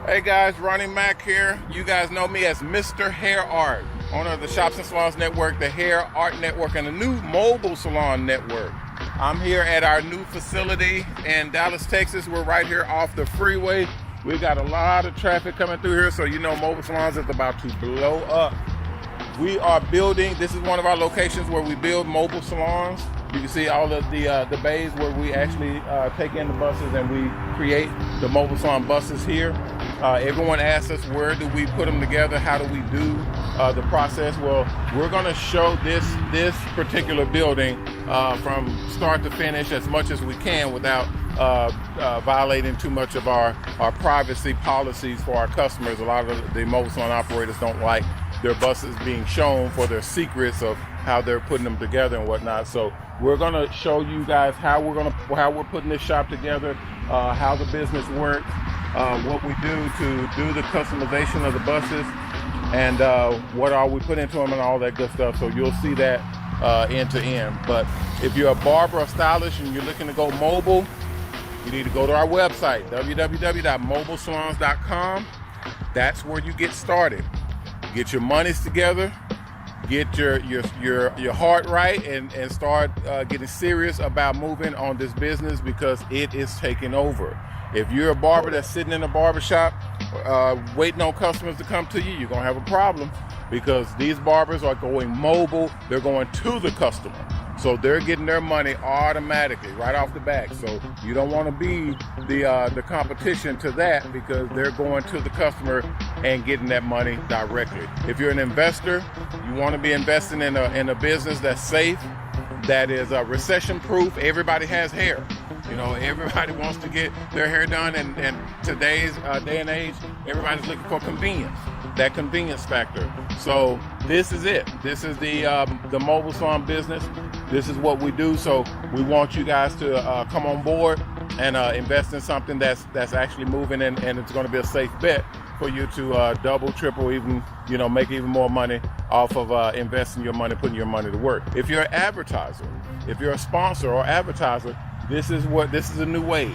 Hey guys, Ronnie Mac here. You guys know me as MrHairArt, owner of the Shops Salons NETWORK, the COACH Network, and the new Mobile Salon Network. I'm here at our new facility in Dallas, Texas. We're right here off the freeway. We've got a lot of traffic coming through here, so you know Mobile Salons is about to blow up. We are building, this is one of our locations where we build mobile salons. You can see all of the bays where we actually take in the buses and we create the Mobile Salon Buses here. Everyone asks us, where do we put them together? How do we do the process? Well, we're gonna show this particular building from start to finish as much as we can without violating too much of our privacy policies for our customers. A lot of the mobile salon operators don't like their buses being shown for their secrets of how they're putting them together and whatnot. So we're gonna show you guys how we're putting this shop together, how the business works, what we do to do the customization of the buses, and what all we put into them and all that good stuff. So you'll see that end to end. But if you're a barber or stylist and you're looking to go mobile, you need to go to our website, www.mobilesalons.com. That's where you get started. Get your monies together, get your heart right, and start getting serious about moving on this business, because it is taking over. If you're a barber that's sitting in a barber shop waiting on customers to come to you, you're gonna have a problem, because these barbers are going mobile. They're going to the customer, so they're getting their money automatically right off the bat. So you don't want to be the competition to that, because they're going to the customer and getting that money directly. If you're an investor, you want to be investing in a business that's safe, that is recession proof. Everybody has hair. You know, everybody wants to get their hair done, and today's day and age, everybody's looking for convenience, that convenience factor. So this is it. This is the mobile salon business. This is what we do. So we want you guys to come on board and invest in something that's actually moving, and it's going to be a safe bet for you to double, triple, even, you know, make even more money off of investing your money, putting your money to work. If you're an advertiser, if you're a sponsor or advertiser, this is a new wave.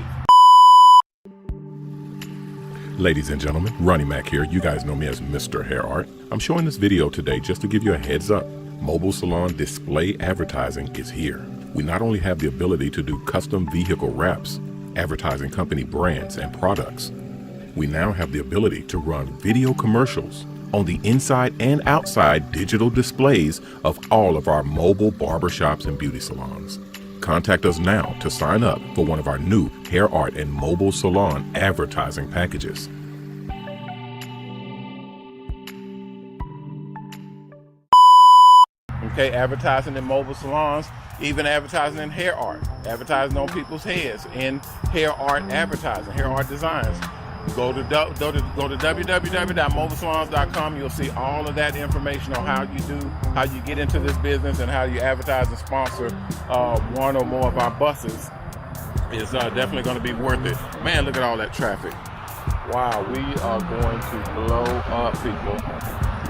Ladies and gentlemen, Ronnie Mac here. You guys know me as MrHairArt. I'm showing this video today just to give you a heads up. Mobile salon display advertising is here. We not only have the ability to do custom vehicle wraps, advertising company brands and products, we now have the ability to run video commercials on the inside and outside digital displays of all of our mobile barbershops and beauty salons. Contact us now to sign up for one of our new hair art and mobile salon advertising packages. Okay, advertising in mobile salons, even advertising in hair art, advertising on people's heads in hair art advertising, hair art designs. Go to www.mobilesalons.com. You'll see all of that information on how you get into this business and how you advertise and sponsor one or more of our buses. Is definitely going to be worth it. Man, look at all that traffic. Wow, we are going to blow up, people.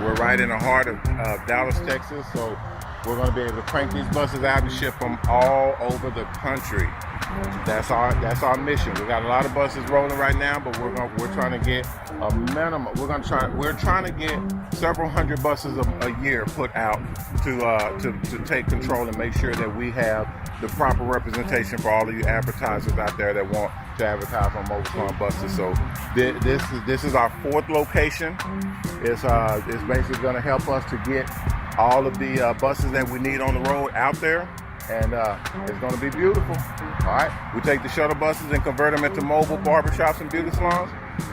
We're right in the heart of Dallas, Texas, so we're going to be able to crank these buses out and ship them all over the country. That's our mission. We got a lot of buses rolling right now, but we're trying to get a minimum. We're trying to get several hundred buses a year put out to take control and make sure that we have the proper representation for all of you advertisers out there that want to advertise on Mobile Salon Buses. So this is our fourth location. It's basically going to help us to get all of the buses that we need on the road out there, and it's going to be beautiful. All right, we take the shuttle buses and convert them into mobile barbershops and beauty salons.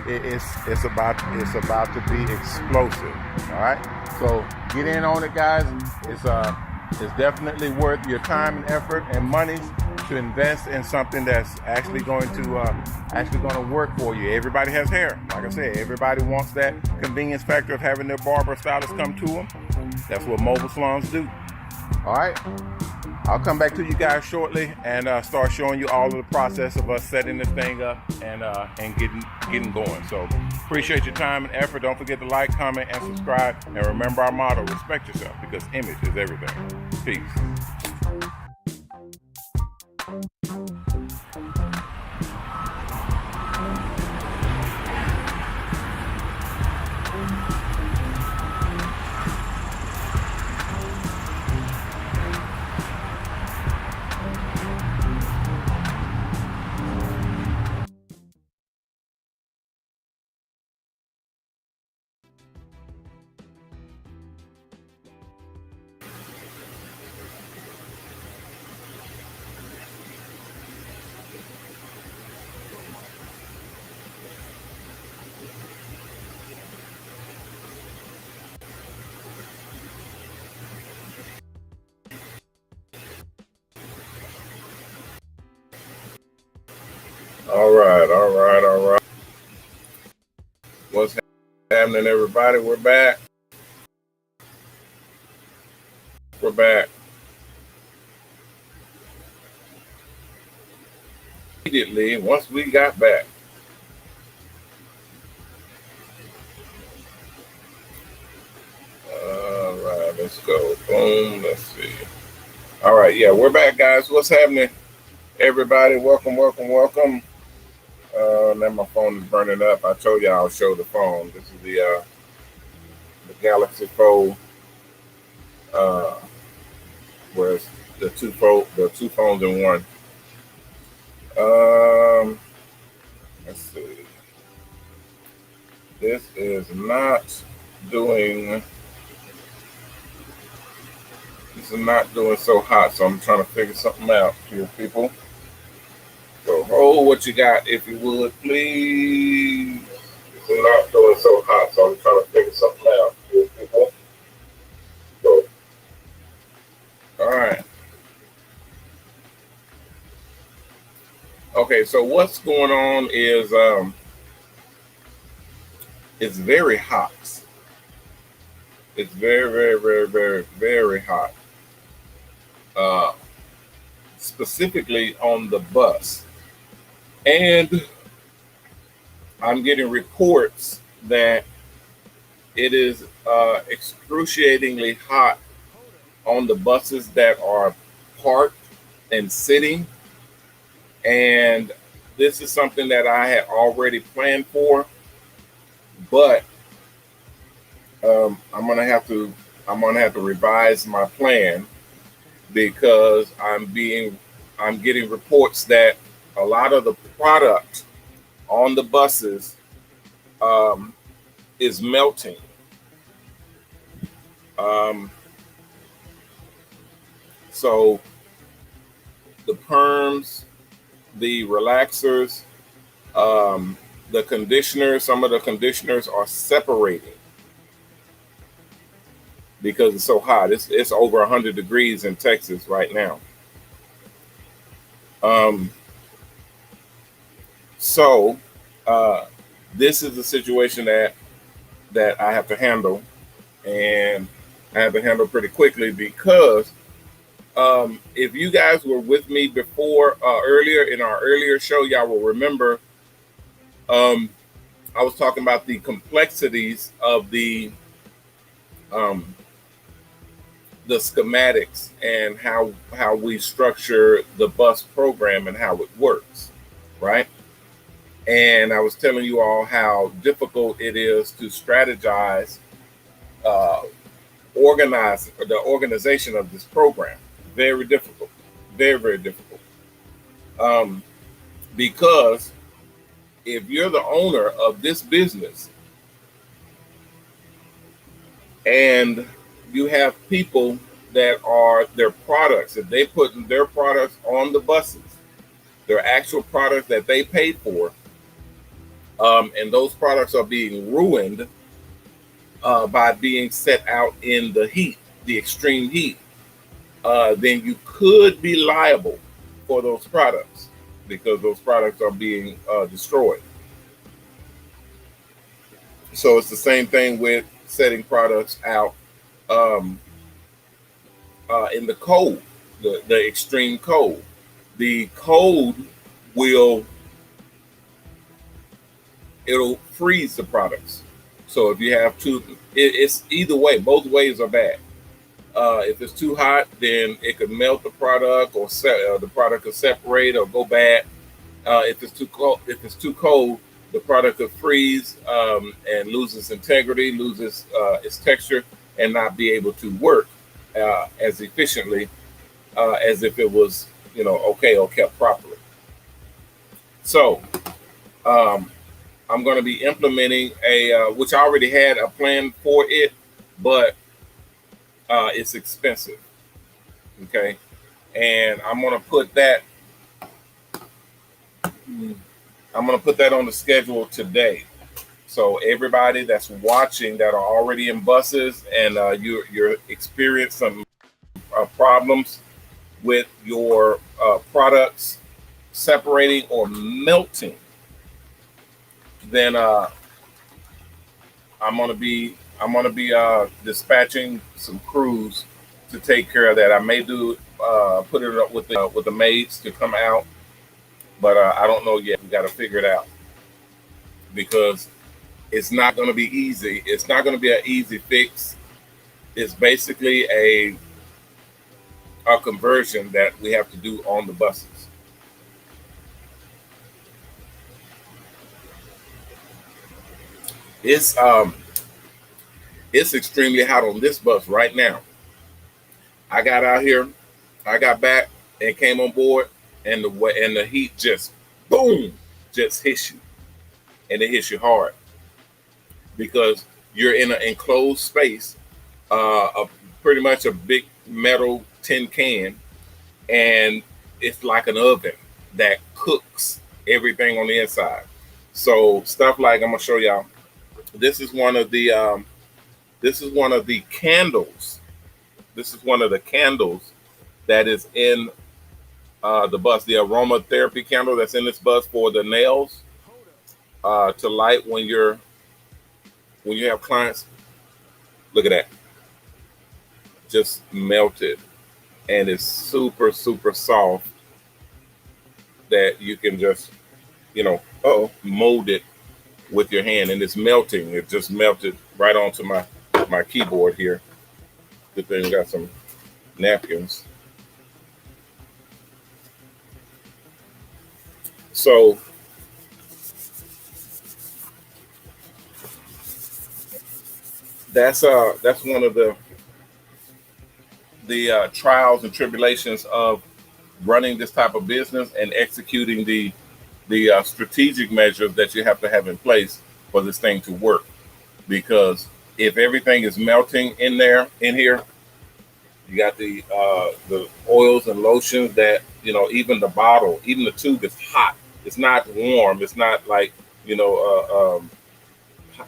It's about to be explosive. All right, so get in on it, guys. It's definitely worth your time and effort and money to invest in something that's actually going to work for you. Everybody has hair. Like I said, everybody wants that convenience factor of having their barber stylist come to them. That's what mobile salons do. All right, I'll come back to you guys shortly and start showing you all of the process of us setting this thing up and getting going. So appreciate your time and effort. Don't forget to like, comment, and subscribe. And remember our motto: respect yourself, because image is everything. Peace. All right. What's happening, everybody? We're back. Immediately, once we got back. All right, let's go. Boom, let's see. All right, yeah, we're back, guys. What's happening, everybody? Welcome. Now my phone is burning up. I told you I'll show the phone. This is the Galaxy Fold, where it's the two phones in one. Let's see. This is not doing so hot, so I'm trying to figure something out here, people. So hold what you got, if you would, please. It's not doing so hot, so I'm trying to figure something out here, people. So, all right. Okay, so what's going on is it's very hot. It's very hot. Specifically on the bus. And I'm getting reports that it is excruciatingly hot on the buses that are parked and sitting. And this is something that I had already planned for, but I'm gonna have to revise my plan, because I'm getting reports that a lot of the product on the buses is melting. So the perms, the relaxers, the conditioners, some of the conditioners are separating because it's so hot. It's over 100 degrees in Texas right now. So this is the situation that I have to handle, and I have to handle pretty quickly, because if you guys were with me before, earlier in our earlier show, y'all will remember I was talking about the complexities of the schematics and how we structure the bus program and how it works, right? And I was telling you all how difficult it is to strategize, organize the organization of this program. Very difficult, very difficult. Because if you're the owner of this business and you have people that are their products, if they put their products on the buses, their actual products that they paid for, and those products are being ruined by being set out in the heat, the extreme heat, then you could be liable for those products because those products are being destroyed. So it's the same thing with setting products out in the cold, the extreme cold. The cold will it'll freeze the products. So if you have it's either way. Both ways are bad. If it's too hot, then it could melt the product, or the product could separate or go bad. If it's too cold, the product could freeze and lose its integrity, loses its texture, and not be able to work as efficiently as if it was, okay or kept properly. So I'm going to be implementing which I already had a plan for it, but it's expensive. Okay, and I'm going to put that. I'm going to put that on the schedule today. So everybody that's watching that are already in buses and you're experiencing some problems with your products separating or melting, then I'm gonna be dispatching some crews to take care of that. I may put it up with the maids to come out, but I don't know yet. We got to figure it out because it's not going to be easy. It's not going to be an easy fix. It's basically a conversion that we have to do on the buses. It's extremely hot on this bus right now. I got out here, I got back and came on board, and the heat just boom, just hits you, and it hits you hard because you're in an enclosed space, pretty much a big metal tin can, and it's like an oven that cooks everything on the inside. So stuff like, I'm gonna show y'all. This is one of the candles. This is one of the candles that is in the bus. The aromatherapy candle that's in this bus for the nails to light when you have clients. Look at that, just melted, and it's super soft that you can just mold it with your hand, and it's melting. It just melted right onto my keyboard here. Good thing we got some napkins. So that's one of the trials and tribulations of running this type of business and executing the strategic measures that you have to have in place for this thing to work. Because if everything is melting in here, you got the oils and lotions that, even the bottle, even the tube is hot. It's not warm. It's not like,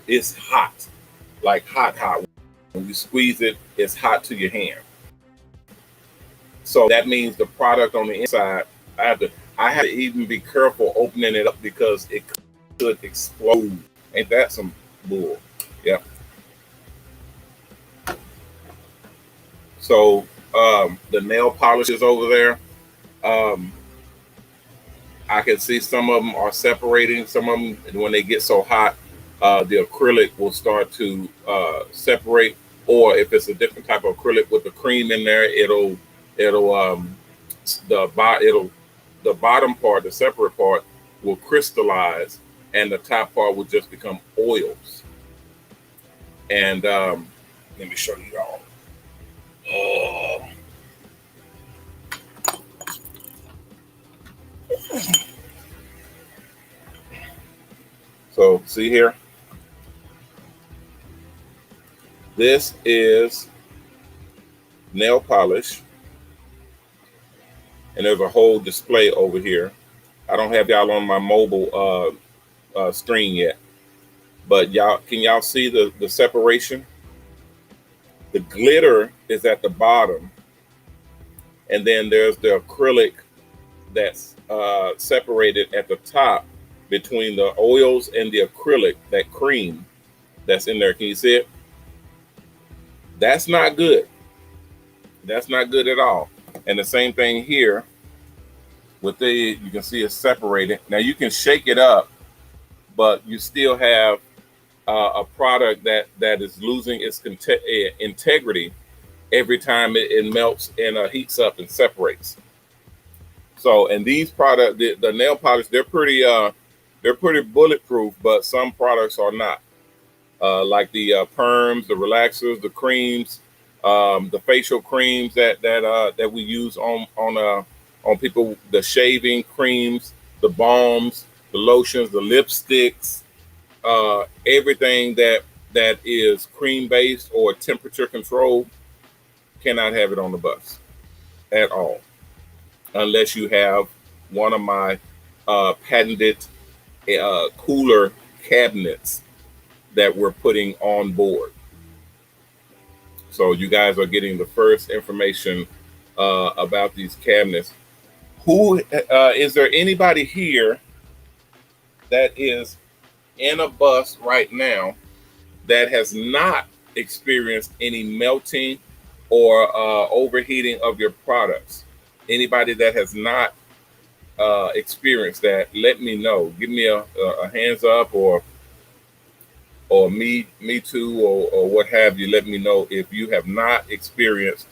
it's hot, like hot. When you squeeze it, it's hot to your hand. So that means the product on the inside, I have to even be careful opening it up because it could explode. Ain't that some bull? Yeah. So the nail polishes over there, I can see some of them are separating. Some of them, when they get so hot, the acrylic will start to separate. Or if it's a different type of acrylic with the cream in there, the bottom part, the separate part, will crystallize, and the top part will just become oils. And let me show you all. So see here, this is nail polish, and there's a whole display over here. I don't have y'all on my mobile screen yet, but can y'all see the separation? The glitter is at the bottom, and then there's the acrylic that's separated at the top between the oils and the acrylic, that cream that's in there. Can you see it? That's not good. That's not good at all. And the same thing here with you can see it's separated. Now you can shake it up, but you still have a product that is losing its integrity every time it melts and heats up and separates. So, and these products, the nail polish, they're pretty bulletproof, but some products are not. Like the perms, the relaxers, the creams, the facial creams that we use on people, the shaving creams, the balms, the lotions, the lipsticks, everything that is cream based or temperature controlled cannot have it on the bus at all, unless you have one of my patented cooler cabinets that we're putting on board. So you guys are getting the first information about these cabinets. Is there anybody here that is in a bus right now that has not experienced any melting or overheating of your products? Anybody that has not experienced that, let me know. Give me a hands up or me too, or what have you. Let me know if you have not experienced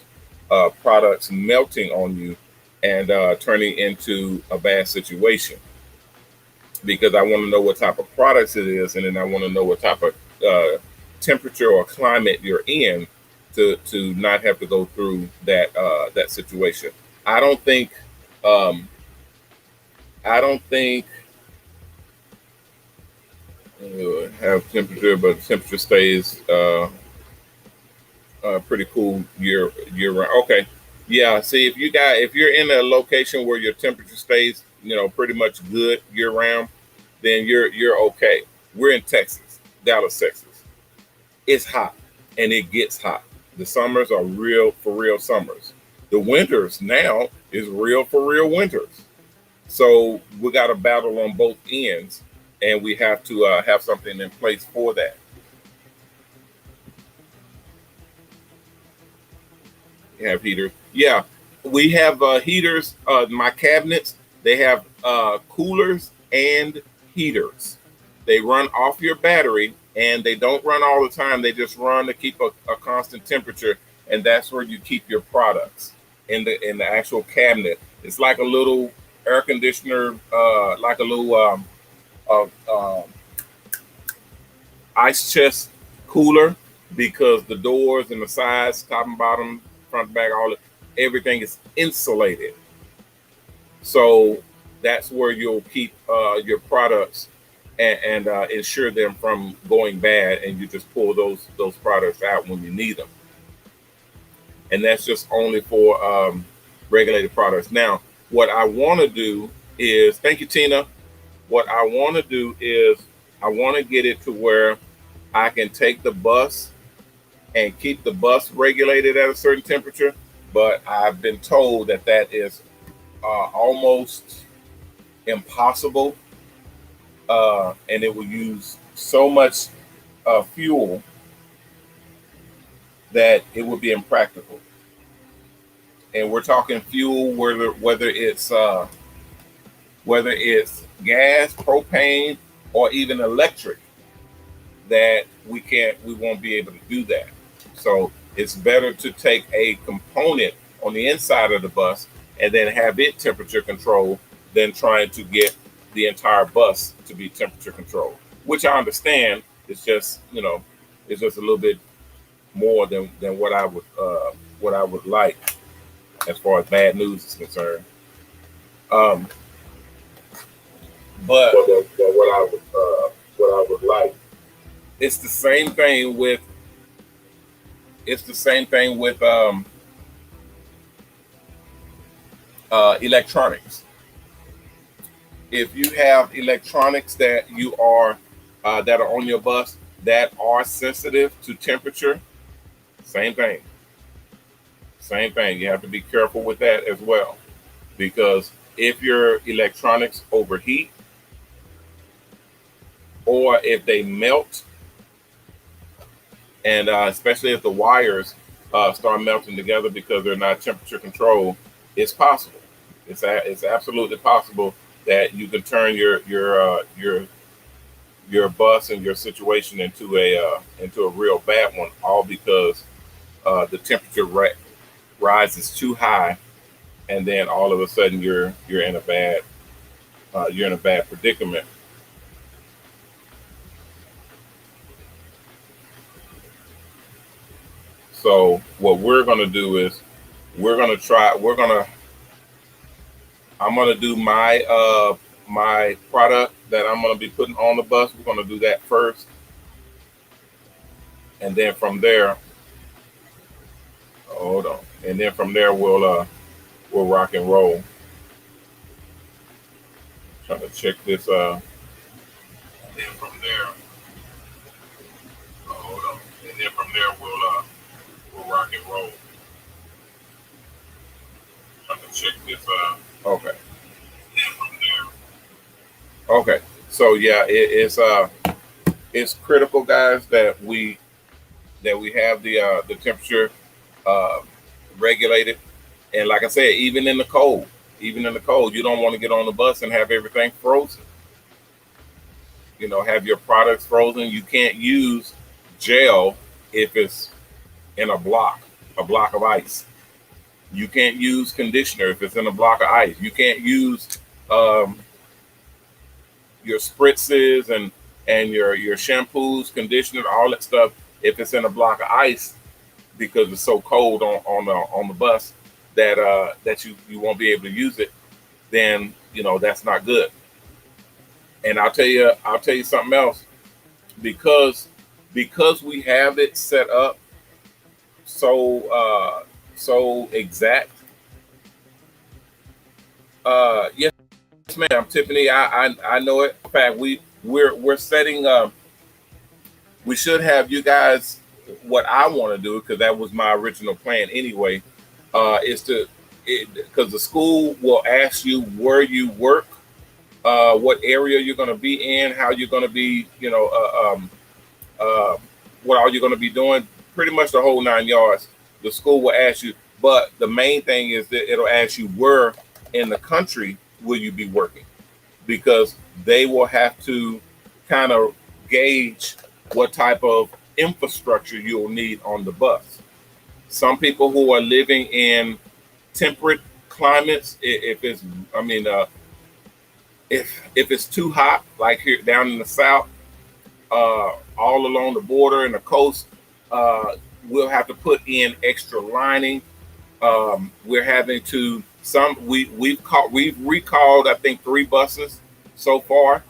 products melting on you and turning into a bad situation. Because I want to know what type of products it is, and then I want to know what type of temperature or climate you're in to not have to go through that situation. I don't think have temperature, but the temperature stays pretty cool year round. Okay, yeah. See, if you're in a location where your temperature stays, pretty much good year round, then you're okay. We're in Texas, Dallas, Texas. It's hot and it gets hot. The summers are real for real summers. The winters now is real for real winters. So we got to battle on both ends, and we have to have something in place for that. You have heaters. Yeah, we have heaters. My cabinets, they have coolers and heaters. They run off your battery, and they don't run all the time. They just run to keep a constant temperature, and that's where you keep your products in the actual cabinet. It's like a little air conditioner, like a little ice chest cooler, because the doors and the sides, top and bottom, front, back, everything is insulated. So that's where you'll keep your products and ensure them from going bad, and you just pull those products out when you need them. And that's just only for regulated products. Now, what I want to do is, thank you, Tina. What I want to do is I want to get it to where I can take the bus and keep the bus regulated at a certain temperature, but I've been told that is almost impossible, and it will use so much fuel that it would be impractical. And we're talking fuel, whether it's gas, propane, or even electric, that we won't be able to do that. So it's better to take a component on the inside of the bus and then have it temperature controlled than trying to get the entire bus to be temperature controlled, which I understand. It's just, it's just a little bit more than what I would like as far as bad news is concerned. But what I would like, it's the same thing with electronics. If you have electronics that are on your bus that are sensitive to temperature, same thing. You have to be careful with that as well, because if your electronics overheat or if they melt, and especially if the wires start melting together because they're not temperature controlled, it's possible. It's absolutely possible that you can turn your bus and your situation into a real bad one, all because the temperature rises too high, and then all of a sudden you're in a bad predicament. So what we're gonna do is I'm gonna do my product that I'm gonna be putting on the bus. We're gonna do that first, and then from there, hold on, and then from there we'll rock and roll. Trying to check this. And then from there, hold on, and then from there we'll rock and roll. Trying to check this. Okay. Okay. So yeah, it's critical, guys, that we have the temperature uh, regulated. And like I said, even in the cold, you don't want to get on the bus and have everything frozen. You know, have your products frozen. You can't use gel if it's in a block of ice. You can't use conditioner if it's in a block of ice. You can't use um, your spritzes and your shampoos, conditioner, all that stuff if it's in a block of ice, because it's so cold on the bus that that you won't be able to use it. Then that's not good. And I'll tell you something else, because we have it set up so exact. Yes, ma'am, Tiffany. I know it. In fact, we're setting. We should have you guys. What I want to do, because that was my original plan anyway, is because the school will ask you where you work, what area you're going to be in, how you're going to be, what all you're going to be doing, pretty much the whole 9 yards. The school will ask you, but the main thing is that it'll ask you where in the country will you be working, because they will have to kind of gauge what type of infrastructure you'll need on the bus. Some people who are living in temperate climates, if it's, I mean, if it's too hot, like here down in the south, all along the border and the coast, we'll have to put in extra lining. We're having to we've recalled, I think, 3 buses so far,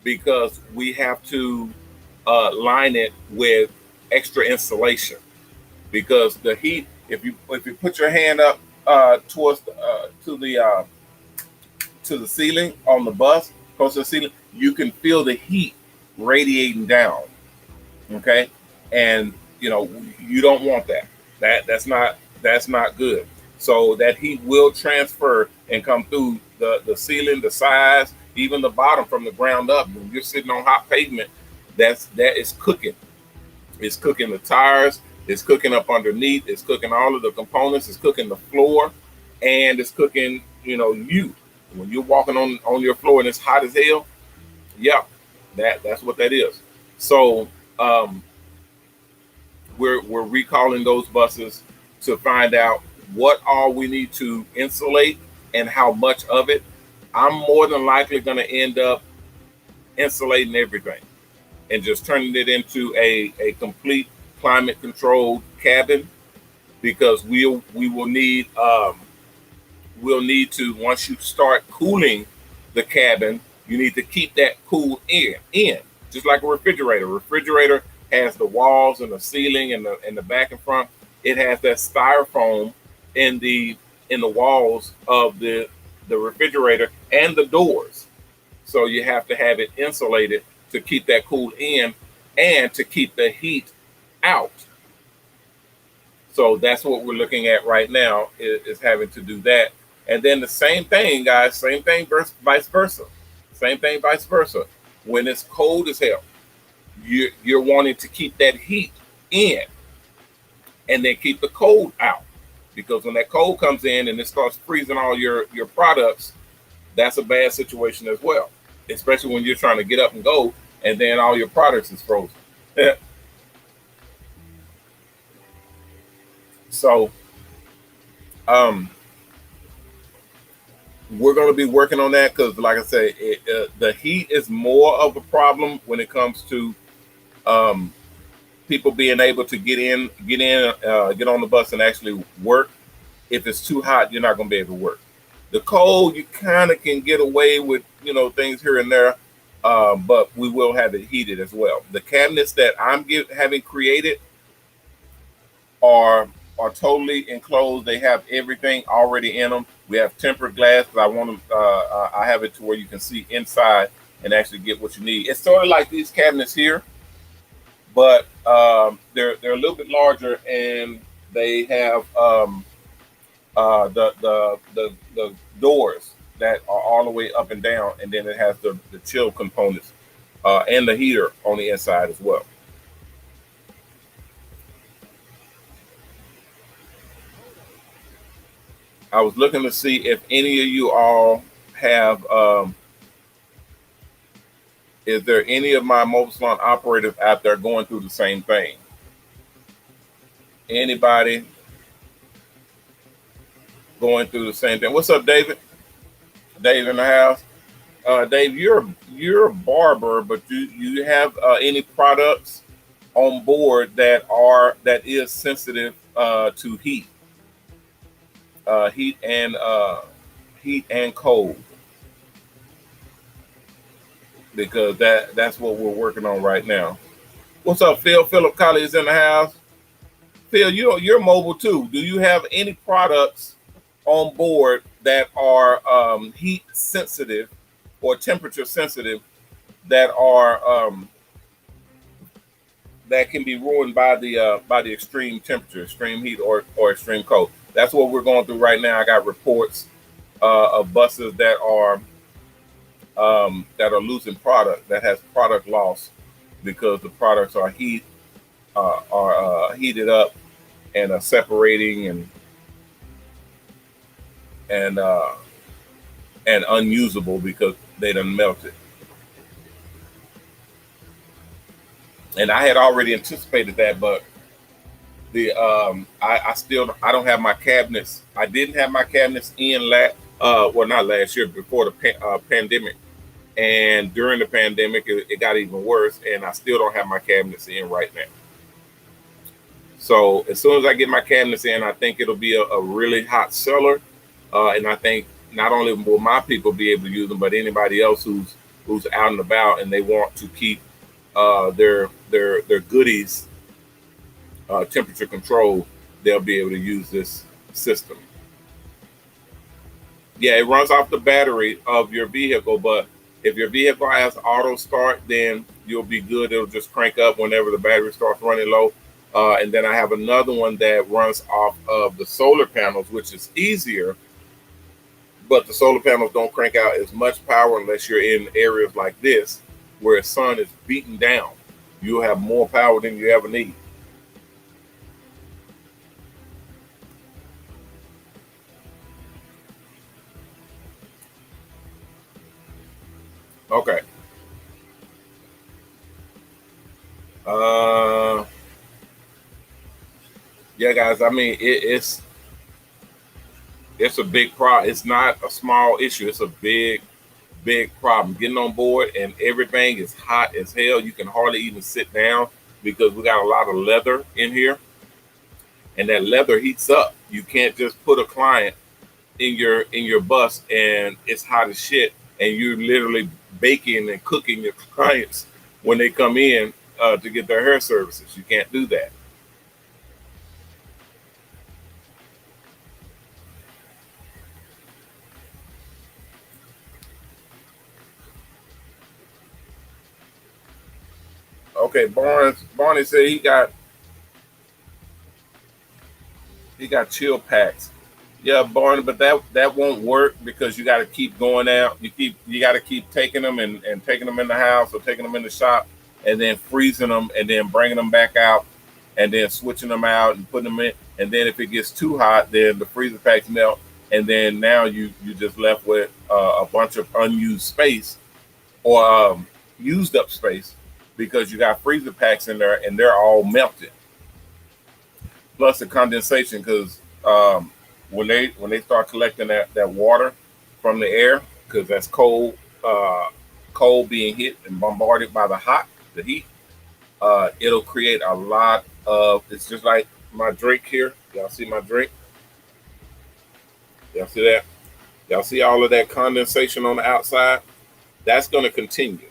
because we have to line it with extra insulation, because the heat. If you put your hand up towards to the ceiling on the bus, close to the ceiling, you can feel the heat radiating down. Okay, and you don't want that. That's not good. So that heat will transfer and come through the ceiling, the sides, even the bottom from the ground up. When you're sitting on hot pavement, that is cooking. It's cooking the tires. It's cooking up underneath. It's cooking all of the components. It's cooking the floor, and it's cooking you. When you're walking on your floor and it's hot as hell, yeah, that's what that is. So we're recalling those buses to find out what all we need to insulate and how much of it. I'm more than likely going to end up insulating everything and just turning it into a complete climate controlled cabin, because we'll need we'll need to, once you start cooling the cabin, you need to keep that cool in just like a refrigerator. Refrigerator has the walls and the ceiling and the back and front. It has that styrofoam in the walls of the refrigerator and the doors. So you have to have it insulated to keep that cool in and to keep the heat out. So that's what we're looking at right now, is having to do that. And then the same thing, guys, same thing vice versa. Same thing vice versa. When it's cold as hell, you're wanting to keep that heat in and then keep the cold out. Because when that cold comes in and it starts freezing all your products, that's a bad situation as well. Especially when you're trying to get up and go and then all your products is frozen. So um, we're going to be working on that because, like I say, the heat is more of a problem when it comes to um, people being able to get on the bus and actually work. If it's too hot, you're not going to be able to work. The cold, you kind of can get away with, things here and there, but we will have it heated as well. The cabinets that I'm having created are totally enclosed. They have everything already in them. We have tempered glass because I want them. I have it to where you can see inside and actually get what you need. It's sort of like these cabinets here, but they're a little bit larger and they have the doors that are all the way up and down, and then it has the chill components and the heater on the inside as well. I was looking to see if any of you all have, is there any of my mobile salon operators out there going through the same thing? Anybody going through the same thing? What's up, David? Dave in the house. Dave, you're a barber, but you have any products on board that is sensitive to heat? Heat and cold, because that's what we're working on right now. What's up, Phil? Philip Colley is in the house. Phil, you're mobile too. Do you have any products on board that are heat sensitive or temperature sensitive that are that can be ruined by the extreme temperature, extreme heat, or extreme cold? That's what we're going through right now. I got reports of buses that are losing product, that has product loss because the products are heated up and are separating and unusable because they done melted. And I had already anticipated that, but I don't have my cabinets. I didn't have my cabinets in not last year, before the pandemic, and during the pandemic it got even worse, and I still don't have my cabinets in right now. So as soon as I get my cabinets in, I think it'll be a really hot seller, and I think not only will my people be able to use them, but anybody else who's out and about and they want to keep their goodies temperature control, they'll be able to use this system. Yeah, it runs off the battery of your vehicle, but if your vehicle has auto start, then you'll be good. It'll just crank up whenever the battery starts running low. And then I have another one that runs off of the solar panels, which is easier, but the solar panels don't crank out as much power unless you're in areas like this where the sun is beating down. You'll have more power than you ever need. Okay. Yeah, guys. I mean, it's a big problem. It's not a small issue. It's a big problem. Getting on board, and everything is hot as hell. You can hardly even sit down because we got a lot of leather in here, and that leather heats up. You can't just put a client in your bus and it's hot as shit, and you're literally baking and cooking your clients when they come in to get their hair services. You can't do that. Okay, Barney said he got chill packs Yeah, Barney, but that won't work because you got to keep going out. You got to keep taking them and taking them in the house or taking them in the shop, and then freezing them and then bringing them back out, and then switching them out and putting them in. And then if it gets too hot, then the freezer packs melt, and then now you just left with a bunch of unused space or used up space because you got freezer packs in there and they're all melted. Plus the condensation because when they start collecting that water from the air because that's cold being hit and bombarded by the heat, it'll create a lot of. It's just like my drink here. Y'all see my drink? Y'all see that? Y'all see all of that condensation on the outside? That's going to continue.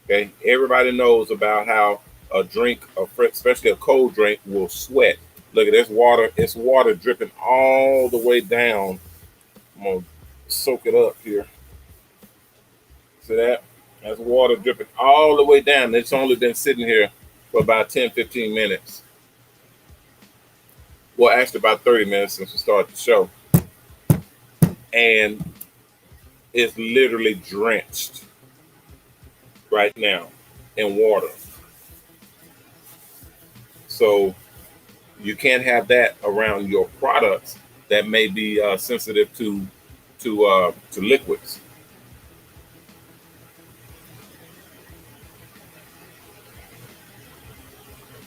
Okay, everybody knows about how a drink, especially a cold drink, will sweat. Look at this water. It's water dripping all the way down. I'm gonna soak it up here. See that? That's water dripping all the way down. It's only been sitting here for about 10, 15 minutes. Well, actually about 30 minutes since we started the show. And it's literally drenched right now in water. So you can't have that around your products that may be sensitive to liquids.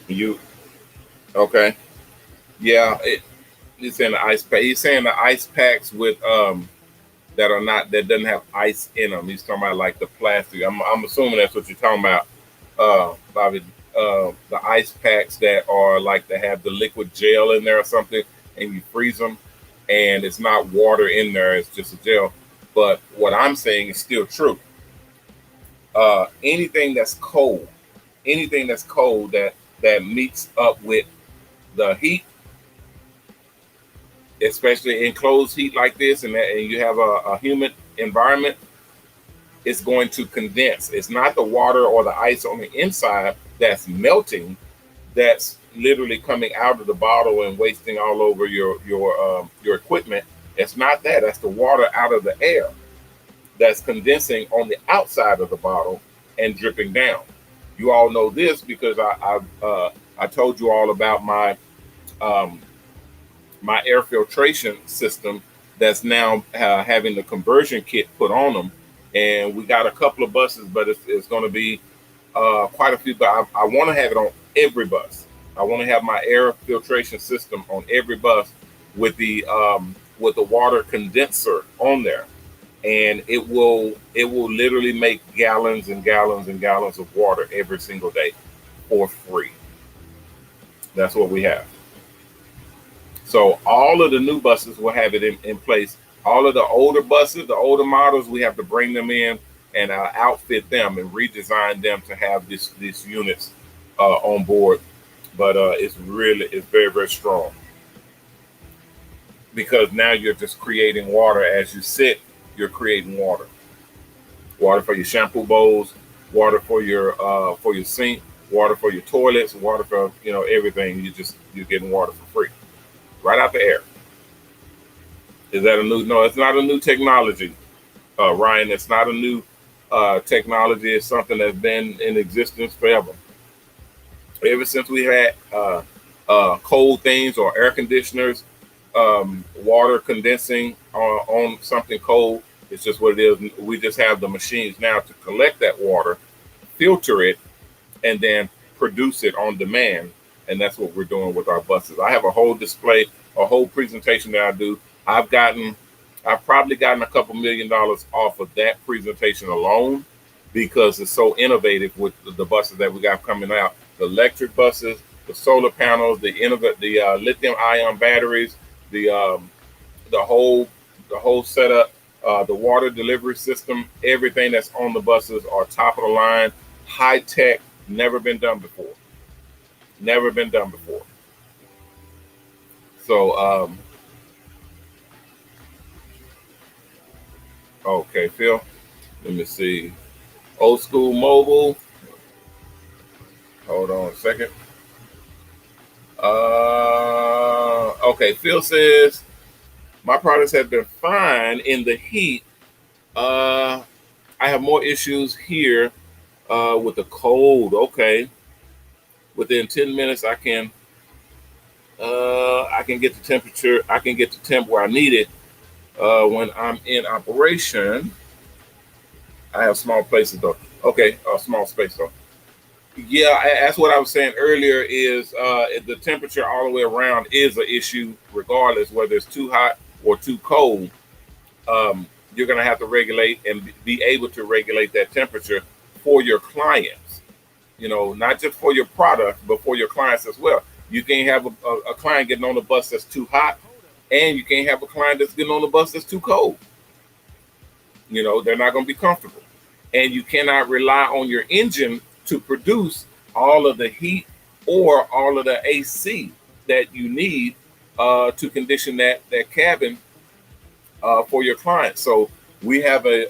You okay? Yeah, he's saying the ice pack. He's saying the ice packs with that doesn't have ice in them. He's talking about like the plastic. I'm assuming that's what you're talking about, Bobby. The ice packs that are like that have the liquid gel in there or something, and you freeze them, and it's not water in there; it's just a gel. But what I'm saying is still true. Anything that's cold, anything that's cold that meets up with the heat, especially in closed heat like this, and you have a humid environment, it's going to condense. It's not the water or the ice on the inside that's melting, that's literally coming out of the bottle and wasting all over your equipment. It's not that. That's the water out of the air that's condensing on the outside of the bottle and dripping down. You all know this because I told you all about um, my air filtration system that's now having the conversion kit put on them, and we got a couple of buses, but it's going to be quite a few. But I want to have it on every bus. I want to have my air filtration system on every bus with the water condenser on there, and it will literally make gallons and gallons and gallons of water every single day for free. That's what we have. So all of the new buses will have it in place. All of the older buses, the older models, we have to bring them in and outfit them and redesign them to have these units on board. But it's very, very strong because now you're just creating water as you sit. You're creating water for your shampoo bowls, water for your sink, water for your toilets, water for everything. You're getting water for free right out the air. Is that a new? No, it's not a new technology, Ryan. It's not a new technology. It's something that's been in existence forever. Ever since we had cold things or air conditioners, water condensing on something cold. It's just what it is. We just have the machines now to collect that water, filter it, and then produce it on demand. And that's what we're doing with our buses. I have a whole display, a whole presentation that I do. I've probably gotten a couple $1 million off of that presentation alone because it's so innovative with the buses that we got coming out. The electric buses, the solar panels, the lithium ion batteries, the whole setup, the water delivery system, everything that's on the buses are top of the line, high tech, never been done before. Never been done before. So, okay, Phil, let me see. Old school mobile. Hold on a second. Okay, Phil says My products have been fine in the heat. I have more issues here with the cold. Okay, within 10 minutes, I can get the temperature. I can get the temp where I need it when I'm in operation. I have small places though. Okay, small space though. Yeah, that's what I was saying earlier. Is the temperature all the way around is an issue, regardless whether it's too hot or too cold. You're going to have to regulate and be able to regulate that temperature for your clients. You know, not just for your product, but for your clients as well. You can't have a client getting on the bus that's too hot, and you can't have a client that's getting on the bus that's too cold. You know, they're not going to be comfortable. And you cannot rely on your engine to produce all of the heat or all of the AC that you need to condition that cabin for your client. So we have a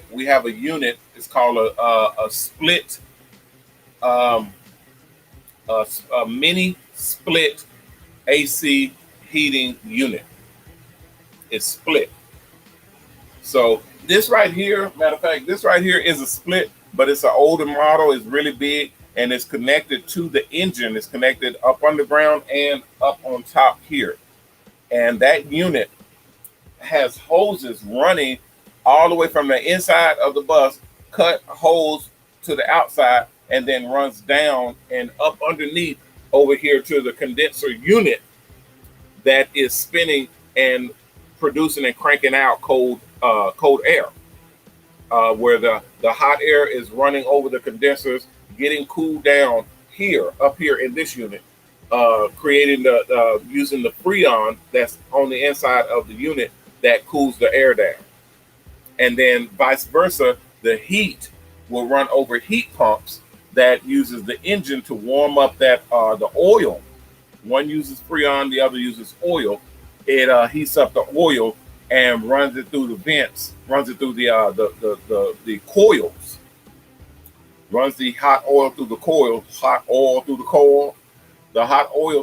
unit. It's called a split, um, a mini split AC heating unit. It's split. So this right here, matter of fact, this right here is a split, but it's an older model. It's really big and it's connected to the engine. It's connected up underground and up on top here. And that unit has hoses running all the way from the inside of the bus, cut holes to the outside, and then runs down and up underneath over here to the condenser unit that is spinning and producing and cranking out cold air, where the hot air is running over the condensers, getting cooled down here, up here in this unit, creating using the freon that's on the inside of the unit that cools the air down. And then vice versa, the heat will run over heat pumps that uses the engine to warm up that the oil. One uses freon, the other uses oil. It heats up the oil and runs it through the vents, runs it through the coils, runs the hot oil through the coils, the hot oil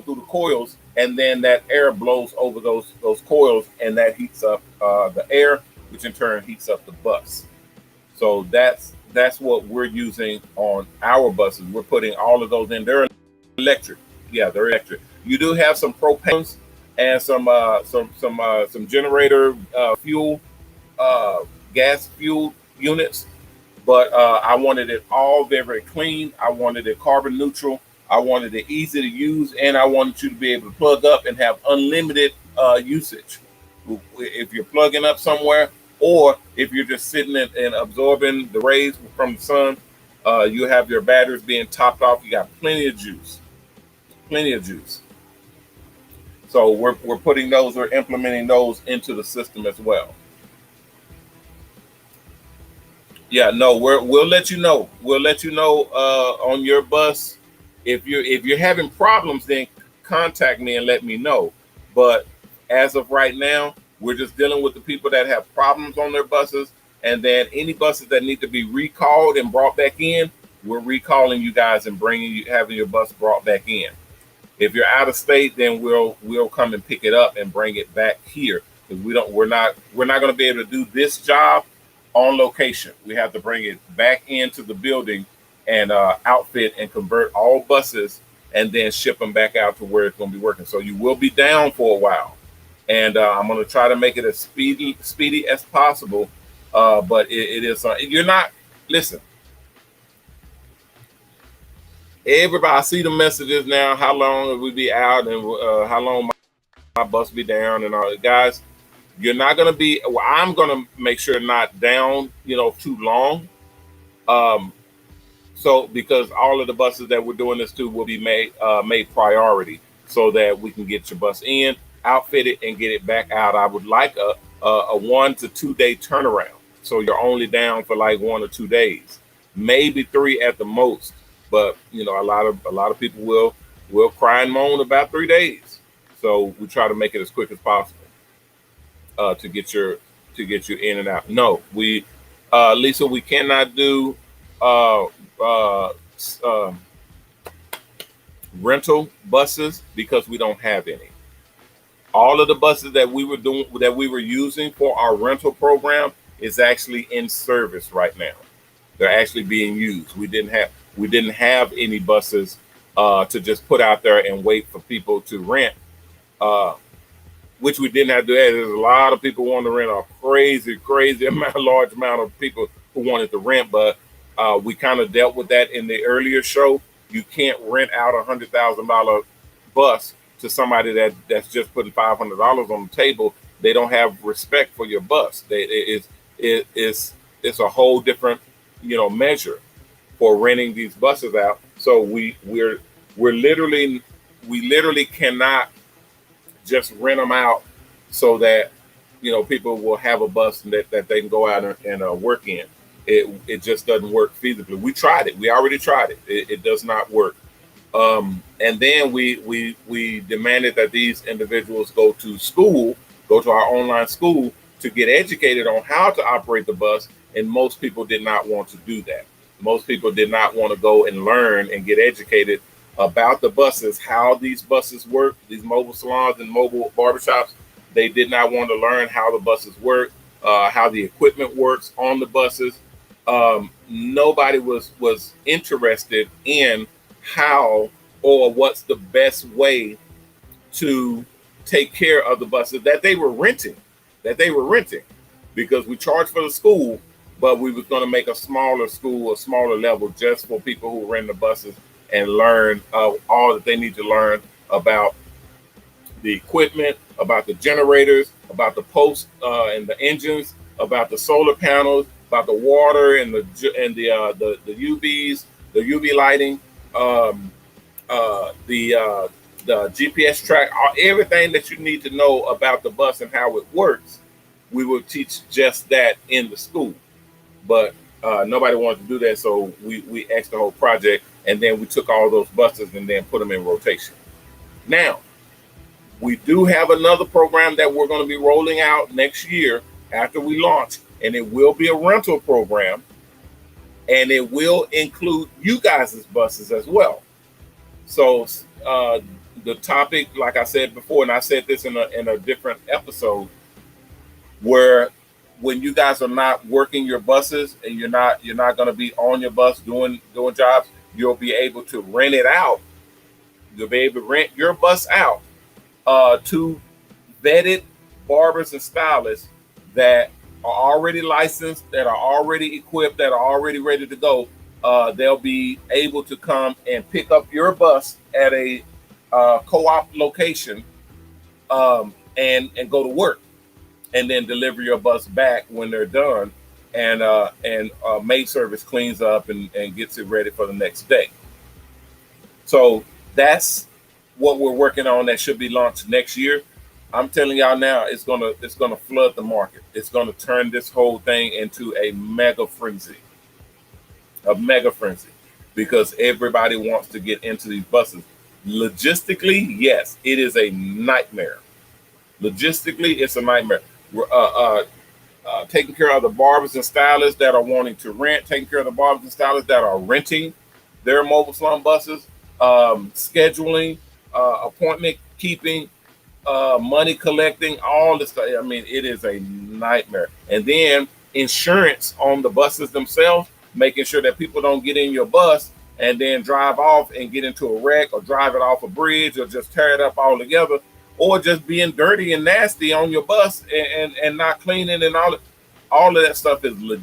through the coils, and then that air blows over those coils, and that heats up the air, which in turn heats up the bus. So that's what we're using on our buses. We're putting all of those in. They're electric. Yeah, they're electric. You do have some propanes and some generator fuel, gas fuel units, but I wanted it all very, very clean. I wanted it carbon neutral. I wanted it easy to use, and I wanted you to be able to plug up and have unlimited usage. If you're plugging up somewhere, or if you're just sitting and absorbing the rays from the sun, you have your batteries being topped off. You got plenty of juice. So we're putting those, we're implementing those into the system as well. Yeah, no, we'll let you know. We'll let you know on your bus. If you're having problems, then contact me and let me know. But as of right now, we're just dealing with the people that have problems on their buses, and then any buses that need to be recalled and brought back in, we're recalling you guys and having your bus brought back in. If you're out of state, then we'll come and pick it up and bring it back here, because we're not going to be able to do this job on location. We have to bring it back into the building and outfit and convert all buses, and then ship them back out to where it's going to be working. So you will be down for a while, and I'm going to try to make it as speedy as possible. But it is you're not listen. Everybody, I see the messages now. How long will we be out, and how long my bus be down, and all that, guys. You're not going to be. Well, I'm going to make sure not down, too long. So because all of the buses that we're doing this to will be made priority, so that we can get your bus in, outfit it, and get it back out. I would like a 1 to 2 day turnaround, so you're only down for like 1 or 2 days, maybe 3 at the most. But a lot of people will cry and moan about 3 days. So we try to make it as quick as possible to get you in and out. No, Lisa, we cannot do rental buses because we don't have any. All of the buses that we were using for our rental program is actually in service right now. They're actually being used. We didn't have any buses to just put out there and wait for people to rent, uh, which we didn't have to do. There's a lot of people wanting to rent, a crazy amount, large amount of people who wanted to rent, but we kind of dealt with that in the earlier show. You can't rent out $100,000 bus to somebody that's just putting $500 on the table. They don't have respect for your bus. It's a whole different measure for renting these buses out. So we literally cannot just rent them out so that people will have a bus that they can go out and work in. It just doesn't work feasibly. We tried it. We already tried it. It does not work. And then we demanded that these individuals go to school, go to our online school to get educated on how to operate the bus. And most people did not want to do that. Most people did not want to go and learn and get educated about the buses, how these buses work, these mobile salons and mobile barbershops. They did not want to learn how the buses work, how the equipment works on the buses. Nobody was interested in how or what's the best way to take care of the buses that they were renting, because we charged for the school, but we was going to make a smaller school, a smaller level, just for people who rent the buses and learn all that they need to learn about the equipment, about the generators, about the posts and the engines, about the solar panels, about the water and the UVs, the UV lighting, the GPS track, everything that you need to know about the bus and how it works. We will teach just that in the school, but nobody wanted to do that, so we axed the whole project, and then we took all those buses and then put them in rotation. Now, we do have another program that we're going to be rolling out next year after we launch, and it will be a rental program, and it will include you guys' buses as well. So the topic, like I said before, and I said this in a different episode, where when you guys are not working your buses and you're not going to be on your bus doing jobs, you'll be able to rent it out. You'll be able to rent your bus out to vetted barbers and stylists that are already licensed, that are already equipped, that are already ready to go. They'll be able to come and pick up your bus at a co-op location and go to work, and then deliver your bus back when they're done, and maid service cleans up and gets it ready for the next day. So that's what we're working on. That should be launched next year. I'm telling y'all now, it's gonna flood the market. It's gonna turn this whole thing into a mega frenzy, because everybody wants to get into these buses. Logistically, yes, it is a nightmare. Logistically, it's a nightmare. Taking care of the barbers and stylists that are wanting to rent, taking care of the barbers and stylists that are renting their mobile salon buses, scheduling, appointment keeping, money collecting, all this stuff. I mean, it is a nightmare. And then insurance on the buses themselves, making sure that people don't get in your bus and then drive off and get into a wreck, or drive it off a bridge, or just tear it up all together, or just being dirty and nasty on your bus and not cleaning, and all of that stuff is a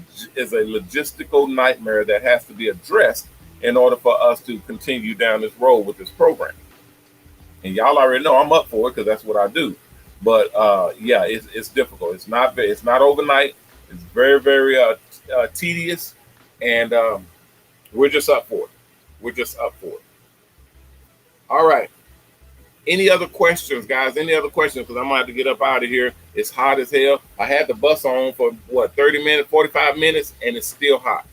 logistical nightmare that has to be addressed in order for us to continue down this road with this program. And y'all already know I'm up for it, because that's what I do. But yeah, it's difficult. It's not overnight. It's very, very tedious, and we're just up for it. All right. Any other questions, guys? Any other questions? Because I'm gonna have to get up out of here. It's hot as hell. I had the bus on for 30 minutes, 45 minutes, and it's still hot.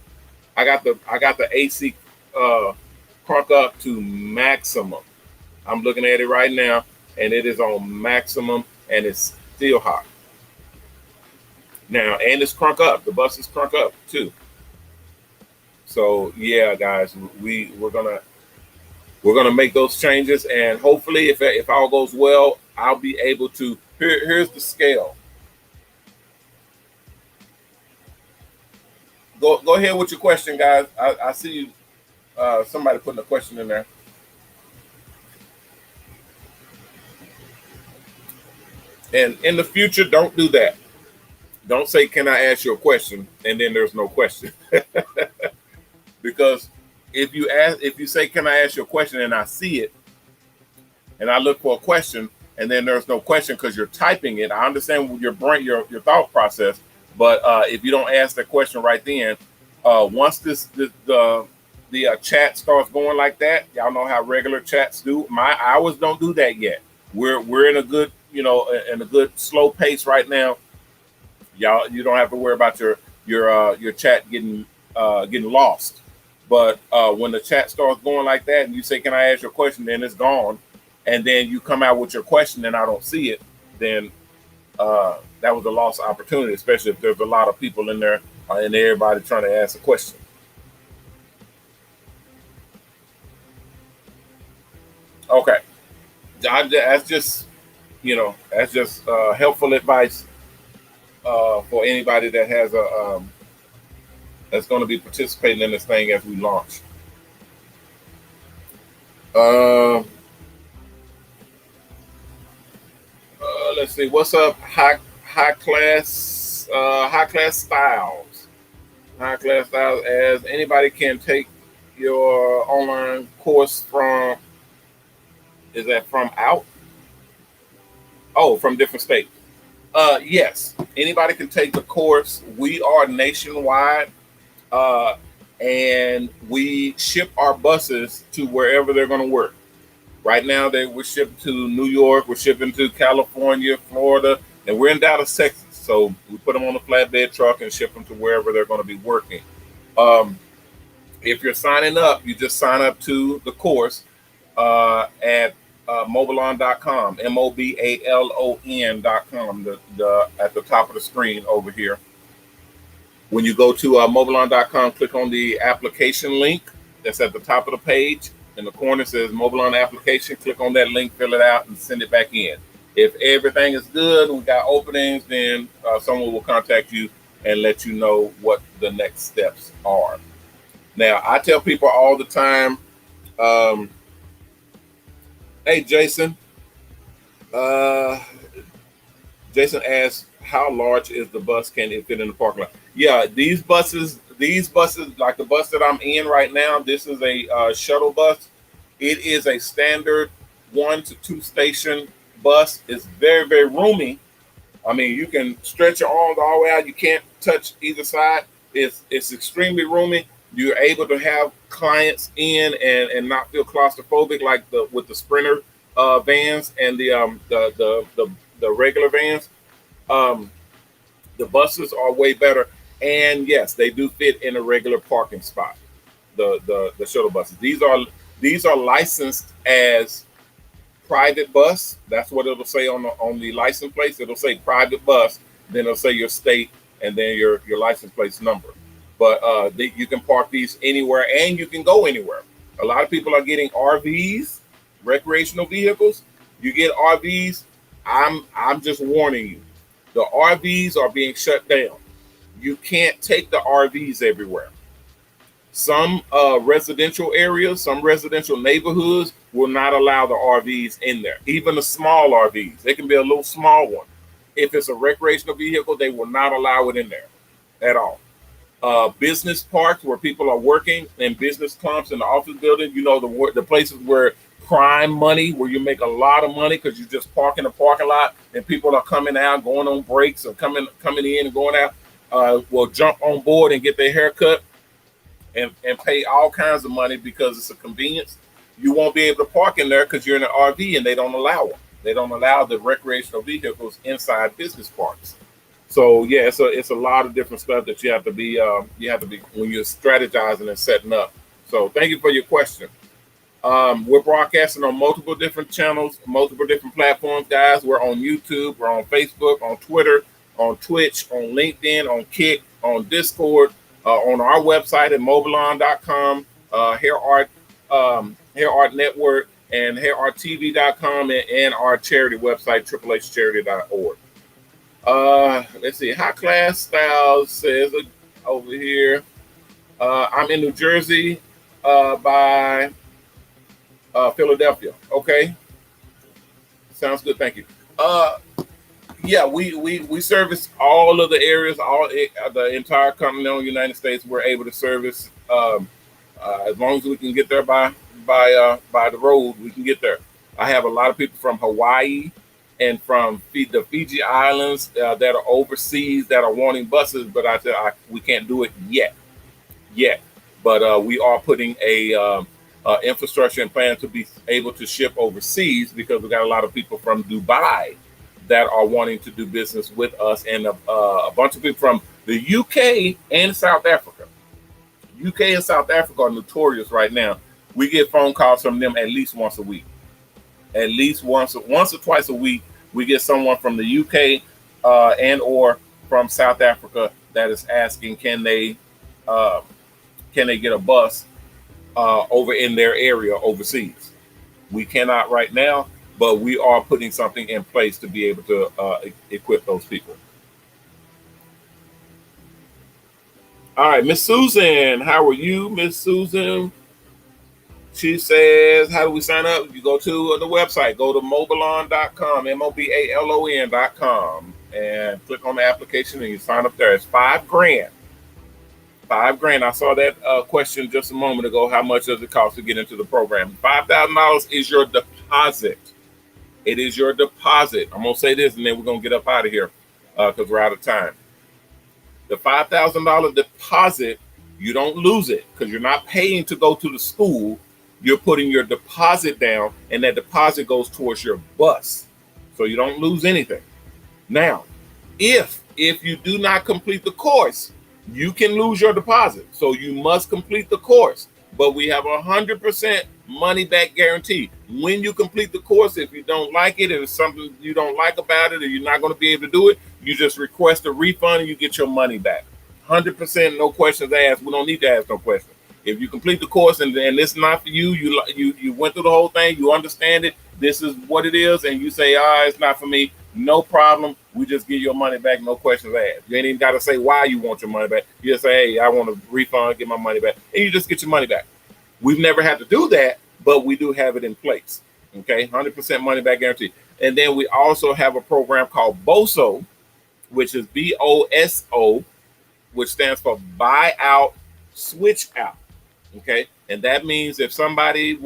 I got the AC crunk up to maximum. I'm looking at it right now, and it is on maximum, and it's still hot. Now, and it's crunk up. The bus is crunk up too. So yeah, guys, we're gonna make those changes, and hopefully, if all goes well, I'll be able to, here's the scale. Go ahead with your question, guys. I see you, somebody putting a question in there. And in the future, don't do that. Don't say, can I ask you a question? And then there's no question. Because if you say, can I ask you a question, and I see it, and I look for a question, and then there's no question because you're typing it, I understand your brain, your thought process. But if you don't ask the question right then, once the chat starts going like that, y'all know how regular chats do. Ours don't do that yet. We're in a good, in a good slow pace right now. Y'all, you don't have to worry about your chat getting lost. But when the chat starts going like that, and you say, "Can I ask you a question?" then it's gone, and then you come out with your question, and I don't see it, then that was a lost opportunity, especially if there's a lot of people in there and everybody trying to ask a question. Okay, that's just helpful advice for anybody that has that's going to be participating in this thing as we launch. Let's see, what's up, high class styles. High class styles, as anybody can take your online course from, is that from out? Oh, from different states. Yes, anybody can take the course. We are nationwide, and we ship our buses to wherever they're going to work. Right now, we're shipping to New York, we're shipping to California, Florida, and we're in Dallas, Texas. So we put them on a flatbed truck and ship them to wherever they're going to be working. If you're signing up, you just sign up to the course at MOBALON.com, MOBALON.com, at the top of the screen over here. When you go to MOBALON.com, click on the application link that's at the top of the page. In the corner says MOBALON application. Click on that link, fill it out, and send it back in. If everything is good, we got openings, then someone will contact you and let you know what the next steps are. Now, I tell people all the time, hey, Jason. Jason asked, how large is the bus? Can it fit in the parking lot? Yeah, these buses, like the bus that I'm in right now, this is a shuttle bus. It is a standard 1 to 2 station bus. It's very, very roomy. I mean, you can stretch your arms all the way out. You can't touch either side. It's extremely roomy. You're able to have clients in and not feel claustrophobic like with the Sprinter vans and the regular vans. The buses are way better, and yes, they do fit in a regular parking spot. The shuttle buses. These are licensed as private bus. That's what it'll say on the license plate. It'll say private bus, then it'll say your state, and then your license plate number. But you can park these anywhere, and you can go anywhere. A lot of people are getting RVs, recreational vehicles. You get RVs. I'm just warning you. The RVs are being shut down. You can't take the RVs everywhere. Some residential areas, some residential neighborhoods will not allow the RVs in there. Even the small RVs, they can be a little small one. If it's a recreational vehicle, they will not allow it in there at all. Business parks where people are working, and business clubs in the office building, the places where crime money, where you make a lot of money because you just park in the parking lot and people are coming out, going on breaks, or coming in and going out, will jump on board and get their hair cut and pay all kinds of money because it's a convenience. You won't be able to park in there because you're in an RV, and they don't allow them. They don't allow the recreational vehicles inside business parks. So yeah, it's a lot of different stuff that you have to be when you're strategizing and setting up. So thank you for your question. We're broadcasting on multiple different channels, multiple different platforms, guys. We're on YouTube, we're on Facebook, on Twitter, on Twitch, on LinkedIn, on Kick, on Discord, on our website at MOBALON.com, HairArt Network, and hairarttv.com and our charity website, triplehcharity.org. Let's see. High Class Styles says over here, I'm in New Jersey by Philadelphia. Okay. Sounds good. Thank you. Yeah, we service all of the areas, the entire continental United States. We're able to service as long as we can get there by the road. We can get there. I have a lot of people from Hawaii and from the Fiji Islands that are overseas that are wanting buses, but we can't do it yet. But we are putting a infrastructure and plan to be able to ship overseas because we got a lot of people from Dubai that are wanting to do business with us, and a bunch of people from the UK and South Africa. UK and South Africa are notorious right now. We get phone calls from them at least once a week. At least once or twice a week, we get someone from the UK and or from South Africa that is asking, can they get a bus over in their area overseas? We cannot right now, but we are putting something in place to be able to equip those people. All right, Miss Susan, how are you, Miss Susan? She says, how do we sign up? You go to the website, go to MOBALON.com, MOBALON.com, and click on the application and you sign up there. It's $5,000. $5,000. I saw that question just a moment ago. How much does it cost to get into the program? $5,000 is your deposit. It is your deposit. I'm going to say this and then we're going to get up out of here because we're out of time. The $5,000 deposit, you don't lose it because you're not paying to go to the school. You're putting your deposit down, and that deposit goes towards your bus. So you don't lose anything. Now, if you do not complete the course, you can lose your deposit. So you must complete the course. But we have 100% money back guarantee. When you complete the course, if you don't like it, if it's something you don't like about it, or you're not going to be able to do it, you just request a refund and you get your money back. 100%, no questions asked. We don't need to ask no questions. If you complete the course and it's not for you, you went through the whole thing, you understand it, this is what it is, and you say, it's not for me, no problem. We just give your money back, no questions asked. You ain't even got to say why you want your money back. You just say, hey, I want a refund, get my money back, and you just get your money back. We've never had to do that, but we do have it in place. Okay, 100% money back guarantee. And then we also have a program called BOSO, which is BOSO, which stands for Buy Out, Switch Out. Okay, and that means if somebody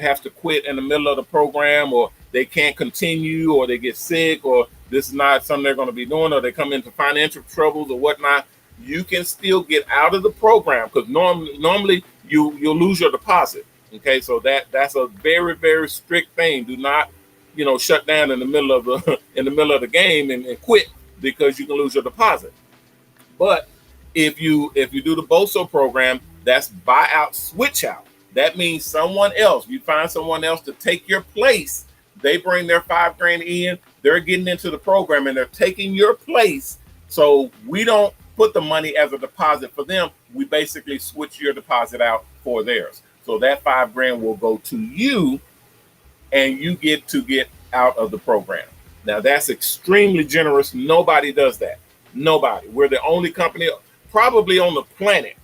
has to quit in the middle of the program, or they can't continue, or they get sick, or this is not something they're going to be doing, or they come into financial troubles or whatnot, you can still get out of the program because normally you'll lose your deposit. Okay, so that's a very, very strict thing. Do not shut down in the middle of the game and quit because you can lose your deposit. But if you do the BOSO program, that's buy out, switch out. That means someone else. You find someone else to take your place. They bring their $5,000 in. They're getting into the program and they're taking your place. So we don't put the money as a deposit for them. We basically switch your deposit out for theirs. So that $5,000 will go to you, and you get to get out of the program. Now that's extremely generous. Nobody does that. Nobody. We're the only company probably on the planet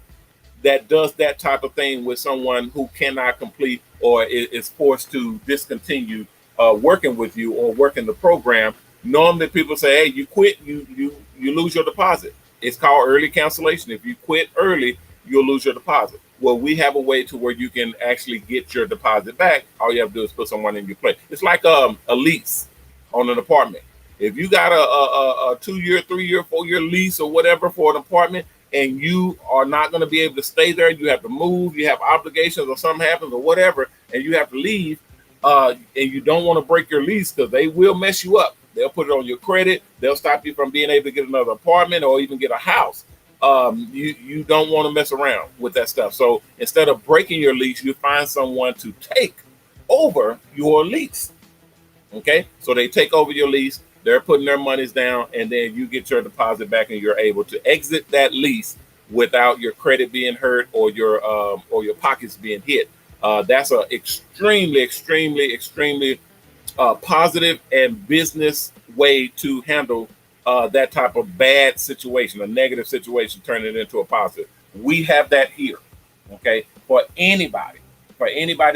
that does that type of thing with someone who cannot complete or is forced to discontinue working with you or working the program. Normally people say, hey, you quit, you lose your deposit. It's called early cancellation. If you quit early, you'll lose your deposit. Well, we have a way to where you can actually get your deposit back. All you have to do is put someone in your place. It's like a lease on an apartment. If you got a 2-year, 3-year, 4-year lease or whatever for an apartment, and you are not going to be able to stay there, you have to move, you have obligations or something happens or whatever, and you have to leave, and you don't want to break your lease because they will mess you up. They'll put it on your credit. They'll stop you from being able to get another apartment or even get a house. You don't want to mess around with that stuff. So instead of breaking your lease, you find someone to take over your lease. Okay, so they take over your lease. They're putting their monies down, and then you get your deposit back, and you're able to exit that lease without your credit being hurt or your pockets being hit. That's a extremely positive and business way to handle that type of bad situation, a negative situation, turn it into a positive. We have that here, okay? For anybody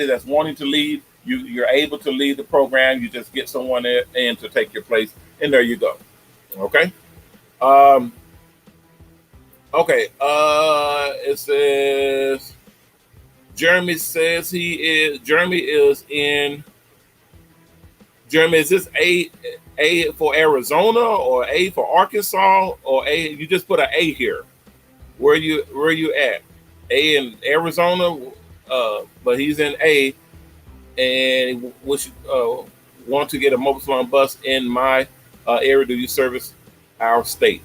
that's wanting to lead, you're able to lead the program. You just get someone in to take your place, and there you go, okay? Okay, it says, Jeremy says Jeremy, is this A for Arizona or A for Arkansas or A? You just put an A here. Where you at? A in Arizona, but he's in A, and want to get a mobile salon bus in my area. Do you service our state?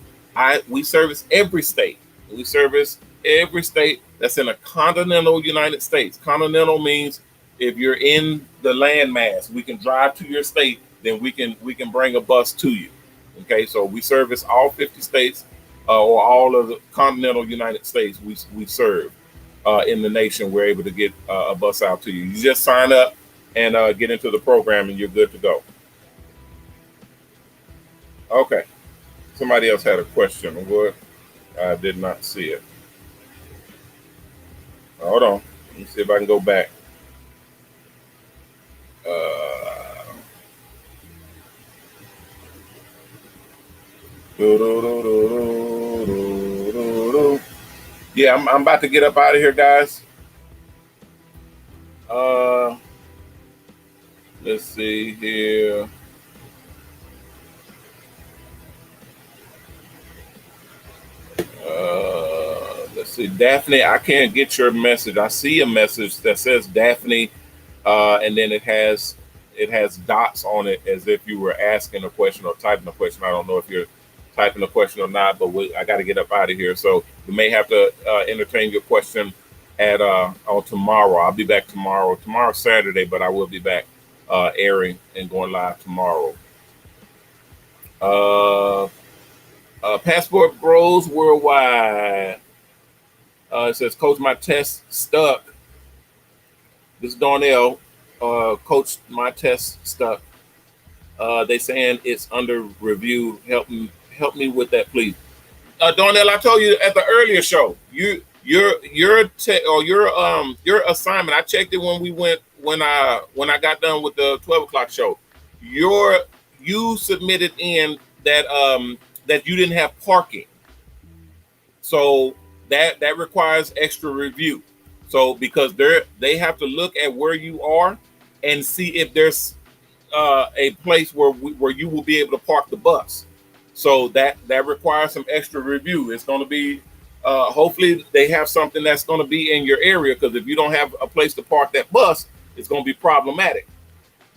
We service every state. We service every state that's in a continental United States. Continental means if you're in the landmass, we can drive to your state, then we can bring a bus to you. Okay, so we service all 50 states or all of the continental United States. We serve in the nation. We're able to get a bus out to you. You just sign up and get into the program, and you're good to go. Okay. Somebody else had a question. What? I did not see it. Hold on. Let me see if I can go back. Yeah, I'm about to get up out of here, guys. Let's see here. Let's see, Daphne, I can't get your message. I see a message that says Daphne, and then it has dots on it as if you were asking a question or typing a question. I don't know if you're typing a question or not, but I got to get up out of here. So we may have to entertain your question on tomorrow. I'll be back tomorrow. Tomorrow's Saturday, but I will be back airing and going live tomorrow. Passport Bros Worldwide. It says, Coach, my test stuck. This is Darnell. Coach, my test stuck. They saying it's under review. Help me with that, please. Darnell, I told you at the earlier show, your assignment. I checked it when I got done with the 12 o'clock show. You submitted in that you didn't have parking, so that requires extra review. So because they have to look at where you are and see if there's a place where you will be able to park the bus. So that requires some extra review. It's going to be hopefully they have something that's going to be in your area, because if you don't have a place to park that bus, it's going to be problematic.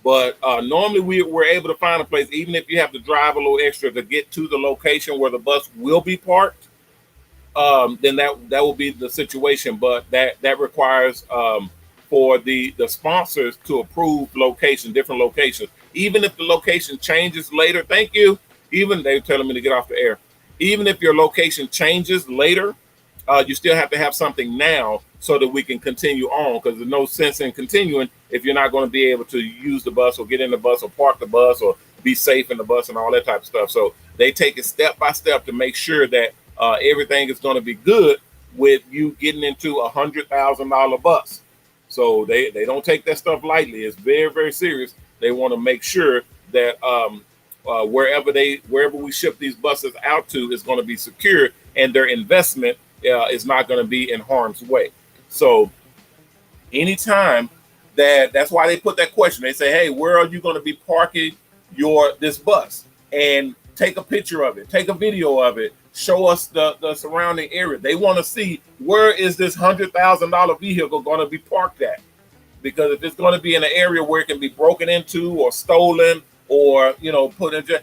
But normally we're able to find a place, even if you have to drive a little extra to get to the location where the bus will be parked. Then that will be the situation. But that requires for the sponsors to approve different locations. Even if the location changes later, thank you. Even they're telling me to get off the air. Even if your location changes later, you still have to have something now so that we can continue on, because there's no sense in continuing if you're not going to be able to use the bus or get in the bus or park the bus or be safe in the bus and all that type of stuff. So they take it step by step to make sure that everything is going to be good with you getting into $100,000 bus. So they don't take that stuff lightly. It's very, very serious. They want to make sure that wherever we ship these buses out to is going to be secure, and their investment is not going to be in harm's way. So anytime that's why they put that question. They say, hey, where are you going to be parking this bus? And take a picture of it, take a video of it, show us the surrounding area. They want to see, where is this $100,000 vehicle going to be parked at? Because if it's going to be in an area where it can be broken into or stolen or put in jail,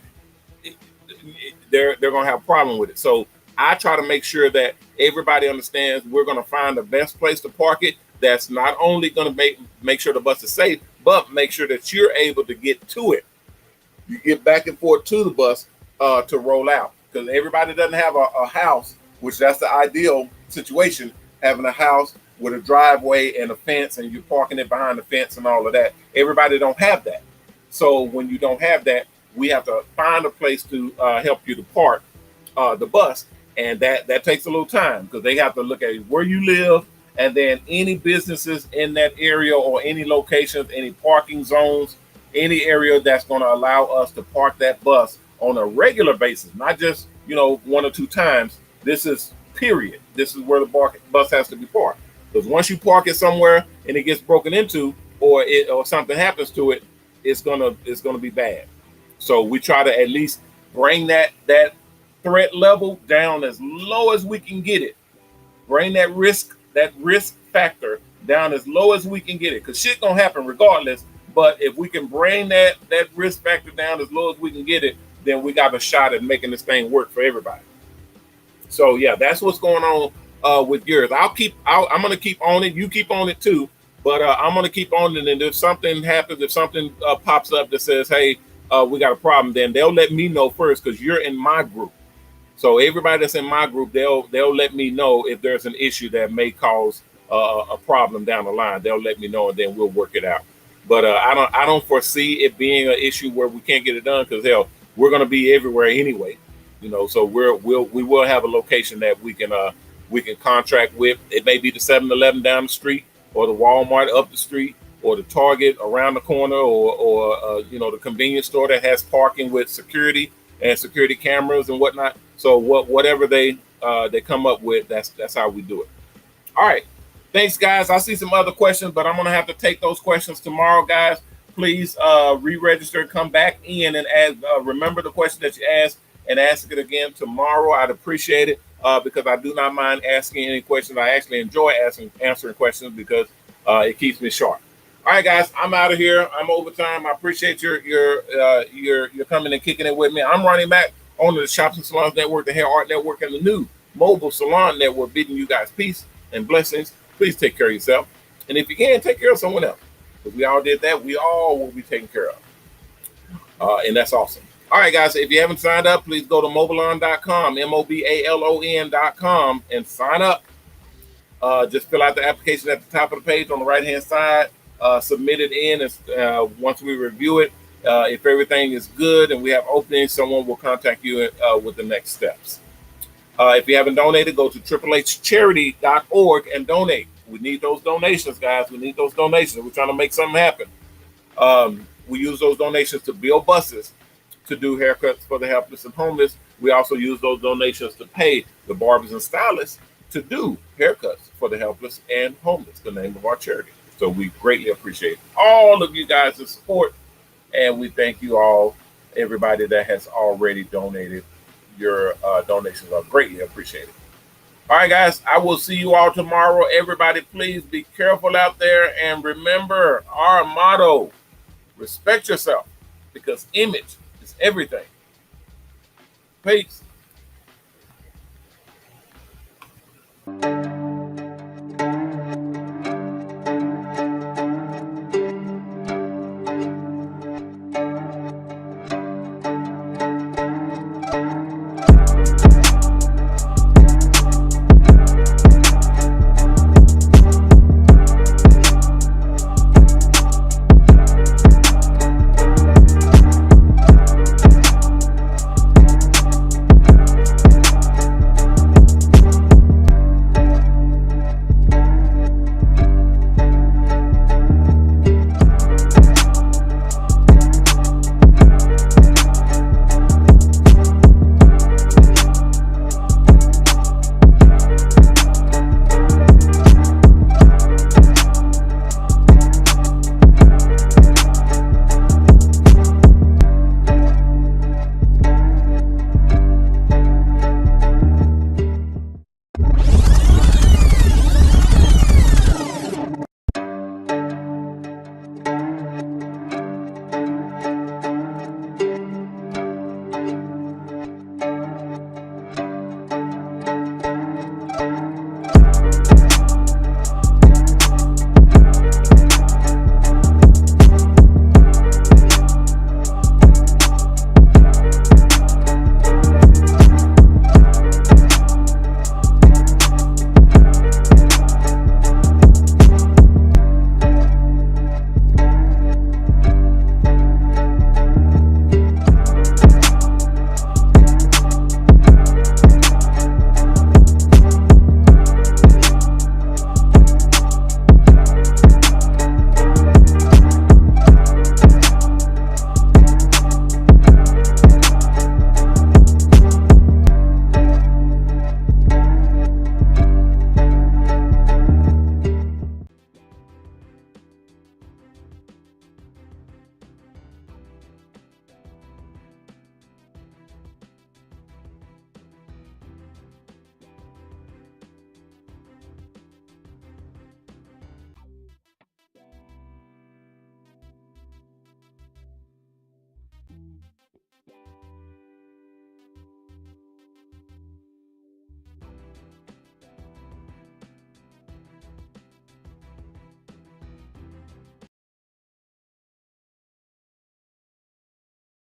they're going to have a problem with it. So I try to make sure that everybody understands we're going to find the best place to park it. That's not only going to make sure the bus is safe, but make sure that you're able to get to it. You get back and forth to the bus to roll out, because everybody doesn't have a house, which that's the ideal situation, having a house with a driveway and a fence, and you're parking it behind the fence and all of that. Everybody don't have that. So when you don't have that, we have to find a place to help you to park the bus, and that takes a little time because they have to look at where you live, and then any businesses in that area or any locations, any parking zones, any area that's going to allow us to park that bus on a regular basis, not just 1 or 2 times. This is period. This is where the bus has to be parked. Because once you park it somewhere and it gets broken into, or something happens to it, it's gonna be bad. So we try to at least bring that threat level down as low as we can get it. Bring that risk factor down as low as we can get it. Because shit gonna happen regardless. But if we can bring that risk factor down as low as we can get it, then we got a shot at making this thing work for everybody. So yeah, that's what's going on with yours. I'm gonna keep on it. You keep on it too. But I'm gonna keep on it. And if something happens, if something pops up that says, "Hey, we got a problem," then they'll let me know first because you're in my group. So everybody that's in my group, they'll let me know if there's an issue that may cause a problem down the line. They'll let me know, and then we'll work it out. But I don't foresee it being an issue where we can't get it done because hell, we're gonna be everywhere anyway. So we will have a location that we can contract with. It may be the 7-Eleven down the street, or the Walmart up the street, or the Target around the corner, or the convenience store that has parking with security and security cameras and whatnot. So whatever they come up with, that's how we do it. All right, thanks guys. I see some other questions, but I'm gonna have to take those questions tomorrow, guys. Please re-register and come back in and remember the question that you asked and ask it again tomorrow. I'd appreciate it because I do not mind asking any questions. I actually enjoy answering questions because it keeps me sharp. All right, guys, I'm out of here. I'm overtime. I appreciate your coming and kicking it with me. I'm Ronnie Mac, owner of the Shops Salons Network, the Hair Art Network, and the new Mobile Salon Network, bidding you guys peace and blessings. Please take care of yourself. And if you can, take care of someone else. If we all did that, we all will be taken care of. And that's awesome. All right, guys, if you haven't signed up, please go to MOBALON.com, MOBALON.com, and sign up. Just fill out the application at the top of the page on the right-hand side. Submit it in. Once we review it, if everything is good and we have openings, someone will contact you with the next steps. If you haven't donated, go to triplehcharity.org and donate. We need those donations, guys. We need those donations. We're trying to make something happen. We use those donations to build buses, to do haircuts for the helpless and homeless. We also use those donations to pay the barbers and stylists to do haircuts for the helpless and homeless, the name of our charity. So we greatly appreciate all of you guys' support, and we thank you all, everybody that has already donated. Your donations are greatly appreciated. All right, guys, I will see you all tomorrow. Everybody, please be careful out there, and remember our motto: respect yourself, because image is everything. Peace.